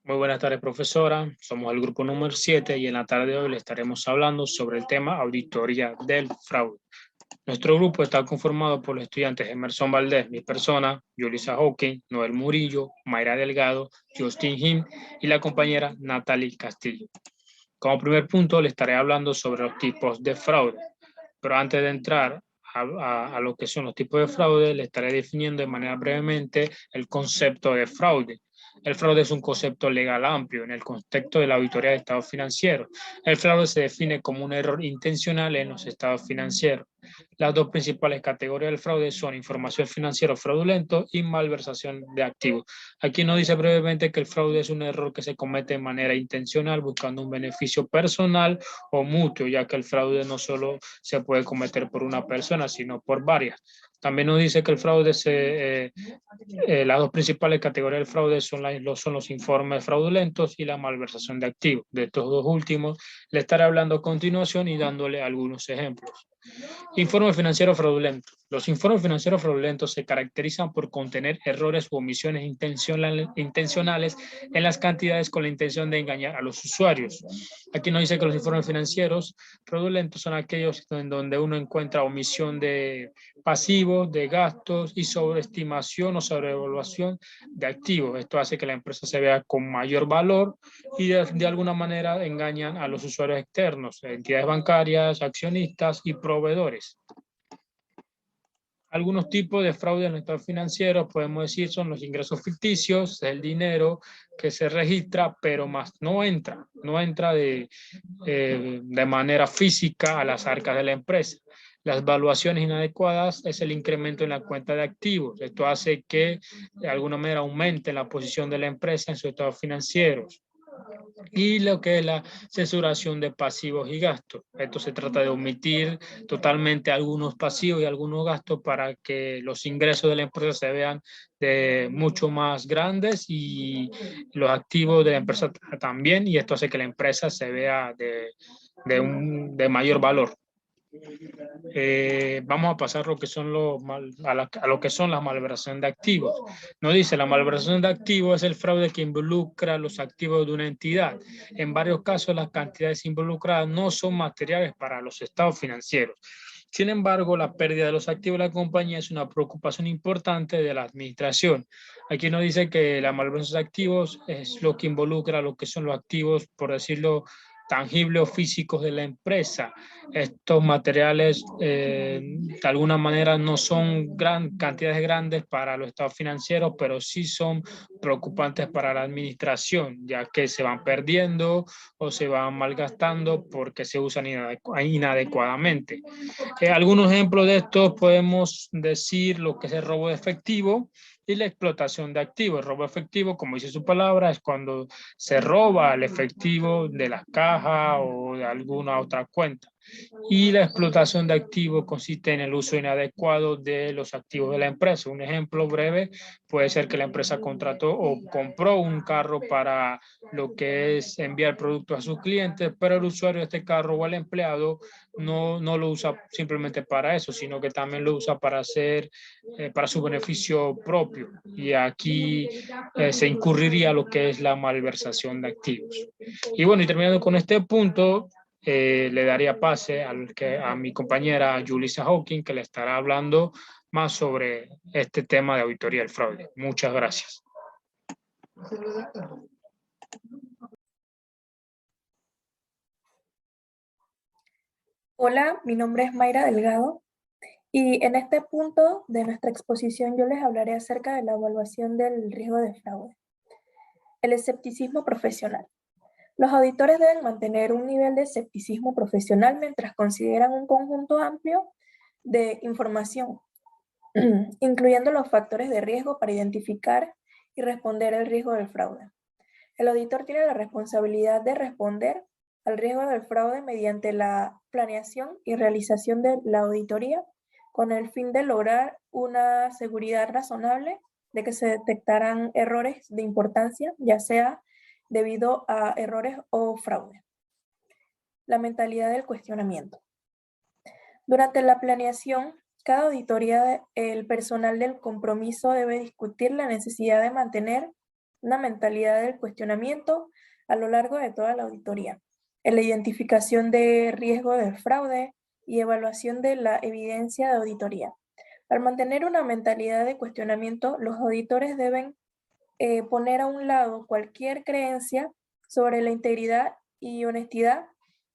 Muy buenas tardes, profesora. Somos el grupo número 7 y en la tarde de hoy le estaremos hablando sobre el tema auditoría del fraude. Nuestro grupo está conformado por los estudiantes Emerson Valdés, mi persona, Yulisa Hawking, Noel Murillo, Mayra Delgado, Justin Jim y la compañera Natalie Castillo. Como primer punto le estaré hablando sobre los tipos de fraude, pero antes de entrar a lo que son los tipos de fraude, le estaré definiendo de manera brevemente el concepto de fraude. El fraude es un concepto legal amplio en el contexto de la auditoría de estados financieros. El fraude se define como un error intencional en los estados financieros. Las dos principales categorías del fraude son información financiera fraudulento y malversación de activos. Aquí nos dice brevemente que el fraude es un error que se comete de manera intencional buscando un beneficio personal o mutuo, ya que el fraude no solo se puede cometer por una persona, sino por varias. También nos dice que el fraude las dos principales categorías del fraude son los informes fraudulentos y la malversación de activos. De estos dos últimos le estaré hablando a continuación y dándole algunos ejemplos. Informe financiero fraudulento. Los informes financieros fraudulentos se caracterizan por contener errores u omisiones intencionales en las cantidades con la intención de engañar a los usuarios. Aquí nos dice que los informes financieros fraudulentos son aquellos en donde uno encuentra omisión de pasivos, de gastos y sobreestimación o sobrevaluación de activos. Esto hace que la empresa se vea con mayor valor y de alguna manera engañan a los usuarios externos, entidades bancarias, accionistas y proveedores. Algunos tipos de fraude en los estados financieros, podemos decir, son los ingresos ficticios, el dinero que se registra, pero más no entra de manera física a las arcas de la empresa. Las valuaciones inadecuadas es el incremento en la cuenta de activos. Esto hace que de alguna manera aumente la posición de la empresa en sus estados financieros. Y lo que es la censuración de pasivos y gastos. Esto se trata de omitir totalmente algunos pasivos y algunos gastos para que los ingresos de la empresa se vean de mucho más grandes y los activos de la empresa también, y esto hace que la empresa se vea de mayor valor. Vamos a pasar lo que son a lo que son las malversación de activos. Nos dice, la malversación de activos es el fraude que involucra los activos de una entidad. En varios casos, las cantidades involucradas no son materiales para los estados financieros. Sin embargo, la pérdida de los activos de la compañía es una preocupación importante de la administración. Aquí nos dice que la malversación de activos es lo que involucra lo que son los activos, por decirlo, tangibles o físicos de la empresa. Estos materiales de alguna manera no son cantidades grandes para los estados financieros, pero sí son preocupantes para la administración, ya que se van perdiendo o se van malgastando porque se usan inadecuadamente. Algunos ejemplos de esto podemos decir lo que es el robo de efectivo y la explotación de activos. El robo efectivo, como dice su palabra, es cuando se roba el efectivo de las cajas o de alguna otra cuenta. Y la explotación de activos consiste en el uso inadecuado de los activos de la empresa. Un ejemplo breve puede ser que la empresa contrató o compró un carro para lo que es enviar productos a sus clientes, pero el usuario de este carro o el empleado no lo usa simplemente para eso, sino que también lo usa para para su beneficio propio. Y aquí se incurriría lo que es la malversación de activos. Y bueno, y terminando con este punto, le daría pase a mi compañera Yulisa Hawking, que le estará hablando más sobre este tema de auditoría del fraude. Muchas gracias. Hola, mi nombre es Mayra Delgado y en este punto de nuestra exposición yo les hablaré acerca de la evaluación del riesgo de fraude. El escepticismo profesional. Los auditores deben mantener un nivel de escepticismo profesional mientras consideran un conjunto amplio de información, incluyendo los factores de riesgo para identificar y responder el riesgo del fraude. El auditor tiene la responsabilidad de responder al riesgo del fraude mediante la planeación y realización de la auditoría con el fin de lograr una seguridad razonable de que se detectarán errores de importancia, ya sea debido a errores o fraude. La mentalidad del cuestionamiento. Durante la planeación, cada auditoría, el personal del compromiso debe discutir la necesidad de mantener una mentalidad del cuestionamiento a lo largo de toda la auditoría, en la identificación de riesgo de fraude y evaluación de la evidencia de auditoría. Al mantener una mentalidad de cuestionamiento, los auditores deben poner a un lado cualquier creencia sobre la integridad y honestidad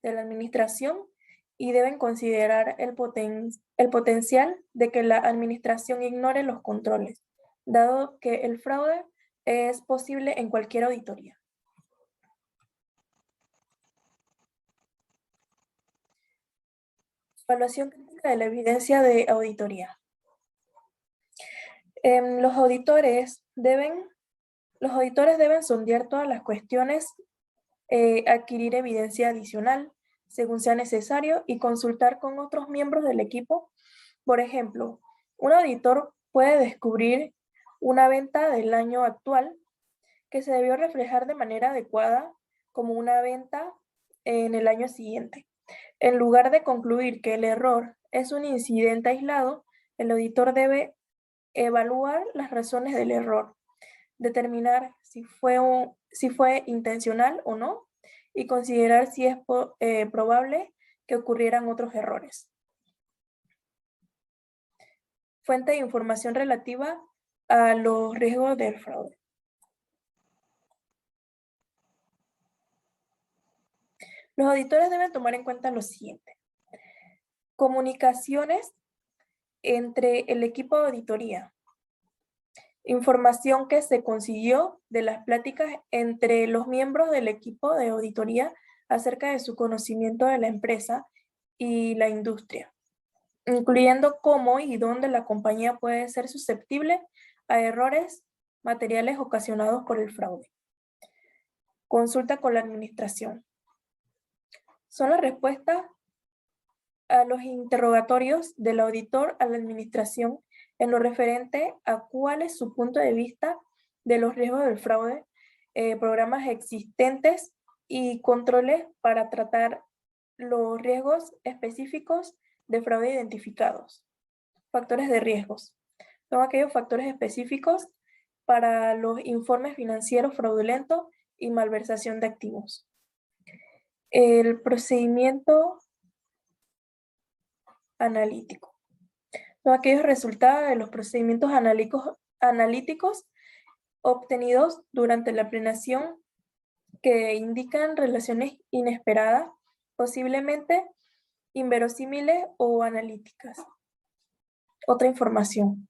de la administración y deben considerar el potencial de que la administración ignore los controles, dado que el fraude es posible en cualquier auditoría. Evaluación crítica de la evidencia de auditoría. Los auditores deben sondear todas las cuestiones, adquirir evidencia adicional según sea necesario y consultar con otros miembros del equipo. Por ejemplo, un auditor puede descubrir una venta del año actual que se debió reflejar de manera adecuada como una venta en el año siguiente. En lugar de concluir que el error es un incidente aislado, el auditor debe evaluar las razones del error, determinar si fue intencional o no y considerar si es probable que ocurrieran otros errores. Fuente de información relativa a los riesgos del fraude. Los auditores deben tomar en cuenta lo siguiente: comunicaciones entre el equipo de auditoría, información que se consiguió de las pláticas entre los miembros del equipo de auditoría acerca de su conocimiento de la empresa y la industria, incluyendo cómo y dónde la compañía puede ser susceptible a errores materiales ocasionados por el fraude. Consulta con la administración. Son las respuestas a los interrogatorios del auditor a la administración en lo referente a cuál es su punto de vista de los riesgos del fraude, programas existentes y controles para tratar los riesgos específicos de fraude identificados. Factores de riesgos. Son aquellos factores específicos para los informes financieros fraudulentos y malversación de activos. El procedimiento analítico. Son aquellos resultados de los procedimientos analíticos obtenidos durante la planeación que indican relaciones inesperadas, posiblemente inverosímiles o analíticas. Otra información.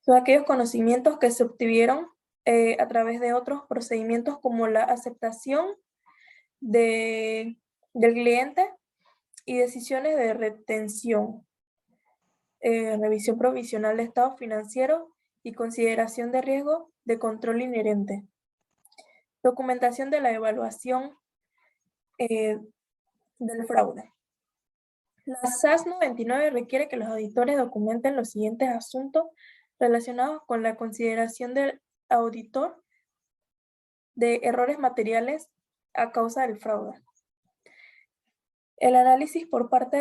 Son aquellos conocimientos que se obtuvieron a través de otros procedimientos como la aceptación del cliente y decisiones de retención, revisión provisional de estado financiero y consideración de riesgo de control inherente. Documentación de la evaluación del fraude. La SAS 99 requiere que los auditores documenten los siguientes asuntos relacionados con la consideración del auditor de errores materiales a causa del fraude. El análisis por parte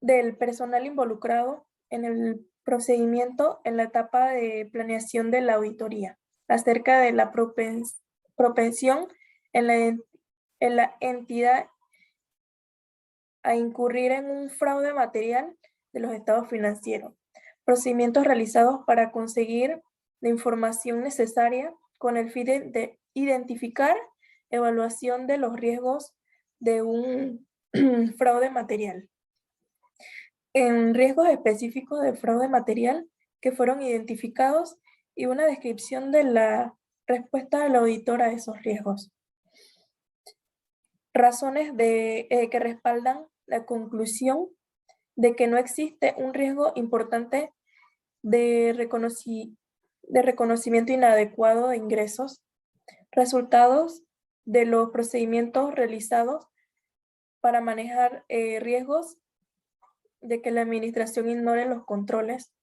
del personal involucrado en el procedimiento en la etapa de planeación de la auditoría acerca de la propensión en la entidad a incurrir en un fraude material de los estados financieros. Procedimientos realizados para conseguir la información necesaria con el fin de identificar evaluación de los riesgos de un fraude material. En riesgos específicos de fraude material que fueron identificados y una descripción de la respuesta del auditor a esos riesgos. Razones que respaldan la conclusión de que no existe un riesgo importante de reconocimiento inadecuado de ingresos, resultados de los procedimientos realizados para manejar riesgos de que la administración ignore los controles,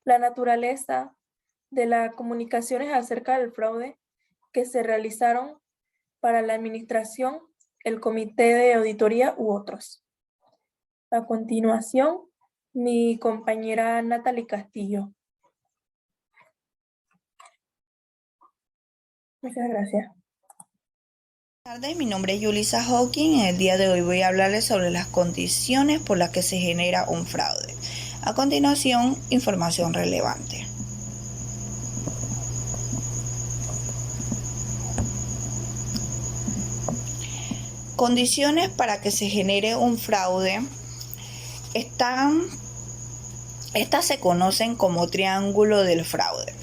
la naturaleza de las comunicaciones acerca del fraude que se realizaron para la administración, el comité de auditoría u otros. A continuación, mi compañera Natalie Castillo. Muchas gracias. Buenas tardes, mi nombre es Yulisa Hawking. En el día de hoy voy a hablarles sobre las condiciones por las que se genera un fraude. A continuación, información relevante. Condiciones para que se genere un fraude estas se conocen como triángulo del fraude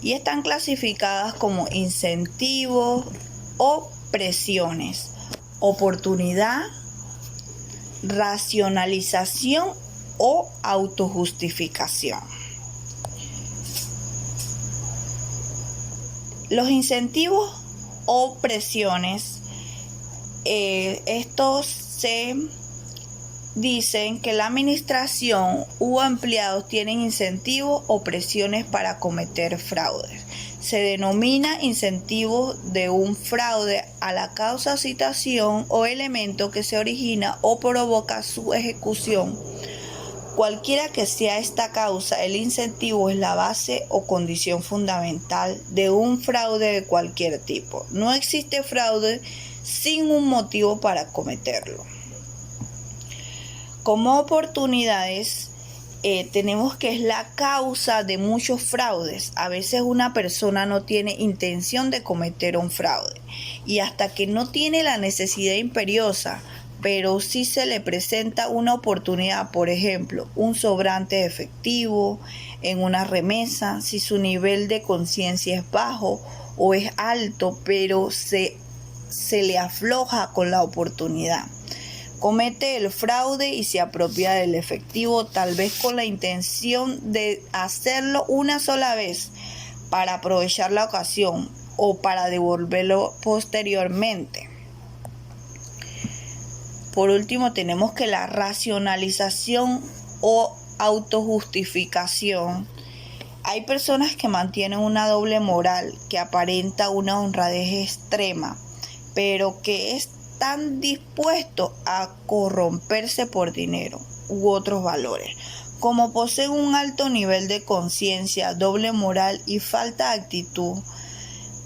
y están clasificadas como incentivos o presiones, oportunidad, racionalización o autojustificación. Los incentivos o presiones, estos se dicen que la administración u empleados tienen incentivos o presiones para cometer fraudes. Se denomina incentivo de un fraude a la causa, situación o elemento que se origina o provoca su ejecución. Cualquiera que sea esta causa, el incentivo es la base o condición fundamental de un fraude de cualquier tipo. No existe fraude sin un motivo para cometerlo. Como oportunidades, tenemos que es la causa de muchos fraudes. A veces una persona no tiene intención de cometer un fraude y hasta que no tiene la necesidad imperiosa, pero sí se le presenta una oportunidad, por ejemplo, un sobrante de efectivo en una remesa, si su nivel de conciencia es bajo o es alto, pero se le afloja con la oportunidad. Comete el fraude y se apropia del efectivo, tal vez con la intención de hacerlo una sola vez para aprovechar la ocasión o para devolverlo posteriormente. Por último, tenemos que la racionalización o autojustificación. Hay personas que mantienen una doble moral que aparenta una honradez extrema, pero que están dispuestos a corromperse por dinero u otros valores. Como poseen un alto nivel de conciencia, doble moral y falta de actitud,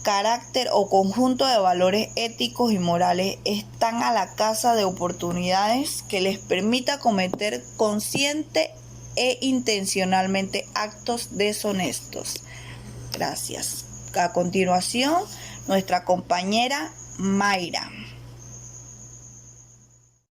carácter o conjunto de valores éticos y morales, están a la caza de oportunidades que les permita cometer consciente e intencionalmente actos deshonestos. Gracias. A continuación, nuestra compañera Mayra.